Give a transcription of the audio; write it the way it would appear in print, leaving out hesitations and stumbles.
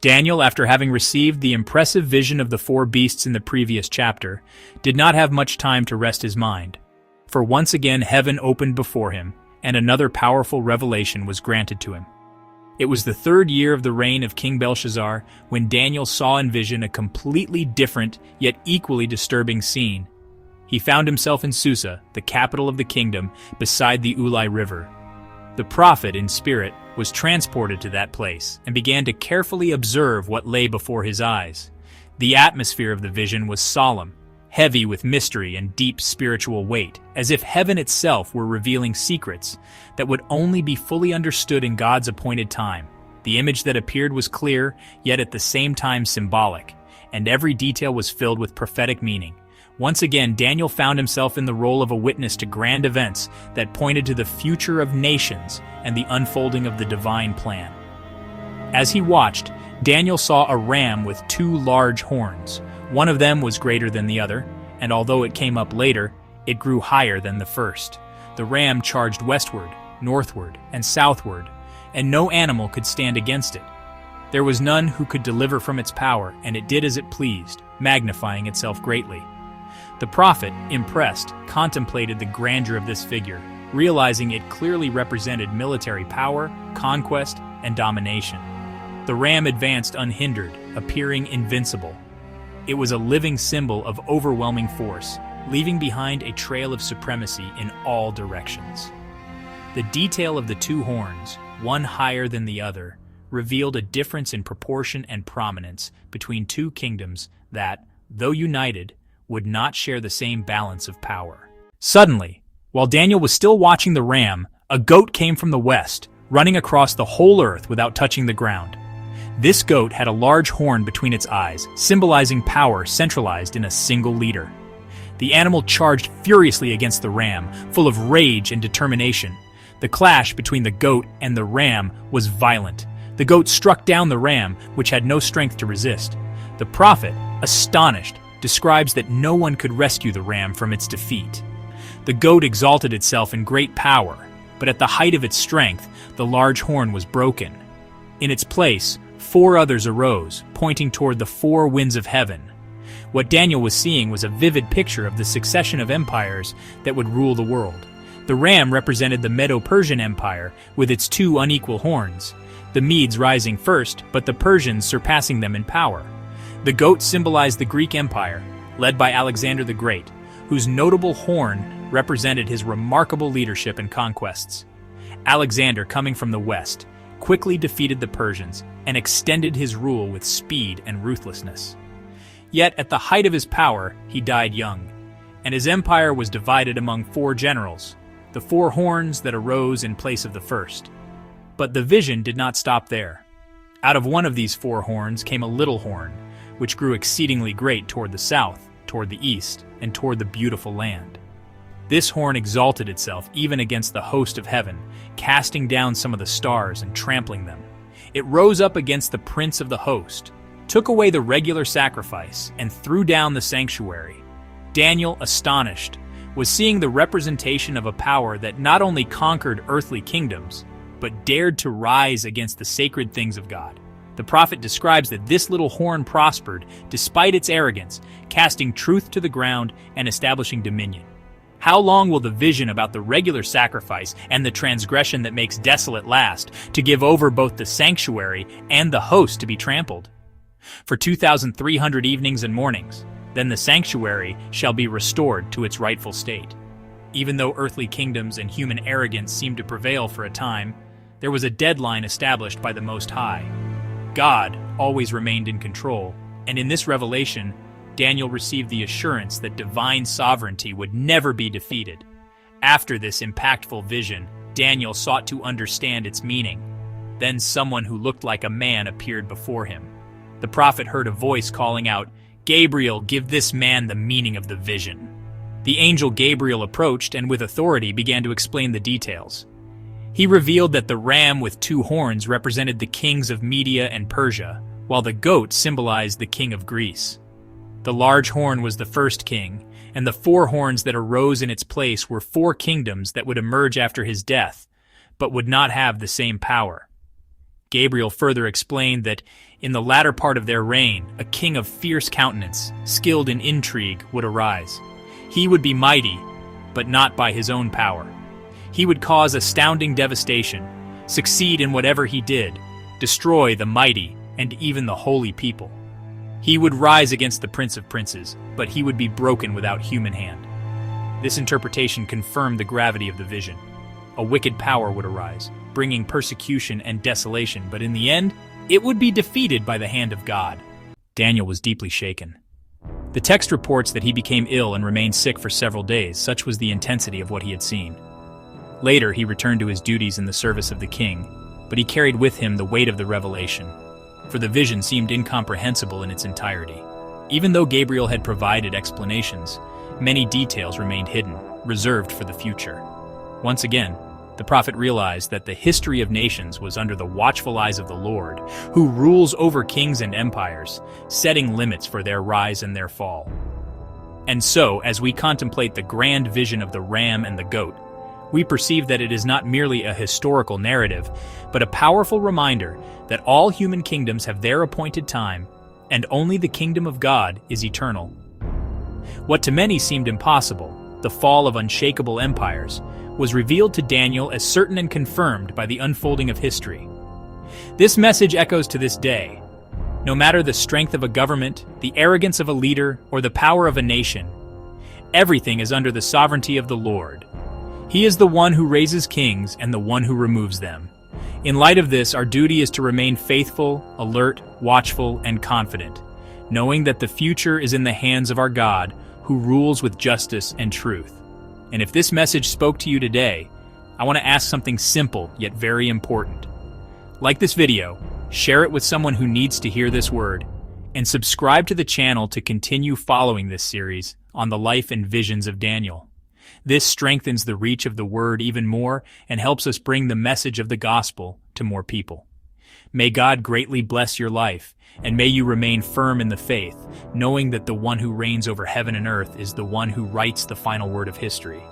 Daniel, after having received the impressive vision of the four beasts in the previous chapter, did not have much time to rest his mind. For once again heaven opened before him, and another powerful revelation was granted to him. It was the 3rd year of the reign of King Belshazzar when Daniel saw in vision a completely different yet equally disturbing scene. He found himself in Susa, the capital of the kingdom, beside the Ulai River. The prophet, in spirit, was transported to that place and began to carefully observe what lay before his eyes. The atmosphere of the vision was solemn, heavy with mystery and deep spiritual weight, as if heaven itself were revealing secrets that would only be fully understood in God's appointed time. The image that appeared was clear, yet at the same time symbolic, and every detail was filled with prophetic meaning. Once again, Daniel found himself in the role of a witness to grand events that pointed to the future of nations and the unfolding of the divine plan. As he watched, Daniel saw a ram with 2 large horns. One of them was greater than the other, and although it came up later, it grew higher than the first. The ram charged westward, northward, and southward, and no animal could stand against it. There was none who could deliver from its power, and it did as it pleased, magnifying itself greatly. The prophet, impressed, contemplated the grandeur of this figure, realizing it clearly represented military power, conquest, and domination. The ram advanced unhindered, appearing invincible. It was a living symbol of overwhelming force, leaving behind a trail of supremacy in all directions. The detail of the 2 horns, one higher than the other, revealed a difference in proportion and prominence between 2 kingdoms that, though united, would not share the same balance of power. Suddenly, while Daniel was still watching the ram, a goat came from the west, running across the whole earth without touching the ground. This goat had a large horn between its eyes, symbolizing power centralized in a single leader. The animal charged furiously against the ram, full of rage and determination. The clash between the goat and the ram was violent. The goat struck down the ram, which had no strength to resist. The prophet, astonished, describes that no one could rescue the ram from its defeat. The goat exalted itself in great power, but at the height of its strength, the large horn was broken. In its place, 4 others arose, pointing toward the 4 winds of heaven. What Daniel was seeing was a vivid picture of the succession of empires that would rule the world. The ram represented the Medo-Persian Empire with its 2 unequal horns, the Medes rising first, but the Persians surpassing them in power. The goat symbolized the Greek Empire, led by Alexander the Great, whose notable horn represented his remarkable leadership and conquests. Alexander, coming from the west, quickly defeated the Persians and extended his rule with speed and ruthlessness. Yet at the height of his power, he died young, and his empire was divided among 4 generals, the 4 horns that arose in place of the first. But the vision did not stop there. Out of one of these 4 horns came a little horn, which grew exceedingly great toward the south, toward the east, and toward the beautiful land. This horn exalted itself even against the host of heaven, casting down some of the stars and trampling them. It rose up against the prince of the host, took away the regular sacrifice, and threw down the sanctuary. Daniel, astonished, was seeing the representation of a power that not only conquered earthly kingdoms, but dared to rise against the sacred things of God. The prophet describes that this little horn prospered despite its arrogance, casting truth to the ground and establishing dominion. How long will the vision about the regular sacrifice and the transgression that makes desolate last, to give over both the sanctuary and the host to be trampled? For 2,300 evenings and mornings, then the sanctuary shall be restored to its rightful state. Even though earthly kingdoms and human arrogance seemed to prevail for a time, there was a deadline established by the Most High. God always remained in control, and in this revelation, Daniel received the assurance that divine sovereignty would never be defeated. After this impactful vision, Daniel sought to understand its meaning. Then someone who looked like a man appeared before him. The prophet heard a voice calling out, "Gabriel, give this man the meaning of the vision." The angel Gabriel approached and with authority began to explain the details. He revealed that the ram with 2 horns represented the kings of Media and Persia, while the goat symbolized the king of Greece. The large horn was the first king, and the 4 horns that arose in its place were 4 kingdoms that would emerge after his death, but would not have the same power. Gabriel further explained that in the latter part of their reign, a king of fierce countenance, skilled in intrigue, would arise. He would be mighty, but not by his own power. He would cause astounding devastation, succeed in whatever he did, destroy the mighty and even the holy people. He would rise against the Prince of Princes, but he would be broken without human hand. This interpretation confirmed the gravity of the vision. A wicked power would arise, bringing persecution and desolation, but in the end, it would be defeated by the hand of God. Daniel was deeply shaken. The text reports that he became ill and remained sick for several days. Such was the intensity of what he had seen. Later, he returned to his duties in the service of the king, but he carried with him the weight of the revelation, for the vision seemed incomprehensible in its entirety. Even though Gabriel had provided explanations, many details remained hidden, reserved for the future. Once again, the prophet realized that the history of nations was under the watchful eyes of the Lord, who rules over kings and empires, setting limits for their rise and their fall. And so, as we contemplate the grand vision of the ram and the goat, we perceive that it is not merely a historical narrative, but a powerful reminder that all human kingdoms have their appointed time, and only the kingdom of God is eternal. What to many seemed impossible, the fall of unshakable empires, was revealed to Daniel as certain and confirmed by the unfolding of history. This message echoes to this day. No matter the strength of a government, the arrogance of a leader, or the power of a nation, everything is under the sovereignty of the Lord. He is the one who raises kings and the one who removes them. In light of this, our duty is to remain faithful, alert, watchful, and confident, knowing that the future is in the hands of our God, who rules with justice and truth. And if this message spoke to you today, I want to ask something simple yet very important. Like this video, share it with someone who needs to hear this word, and subscribe to the channel to continue following this series on the life and visions of Daniel. This strengthens the reach of the word even more and helps us bring the message of the gospel to more people. May God greatly bless your life, and may you remain firm in the faith, knowing that the one who reigns over heaven and earth is the one who writes the final word of history.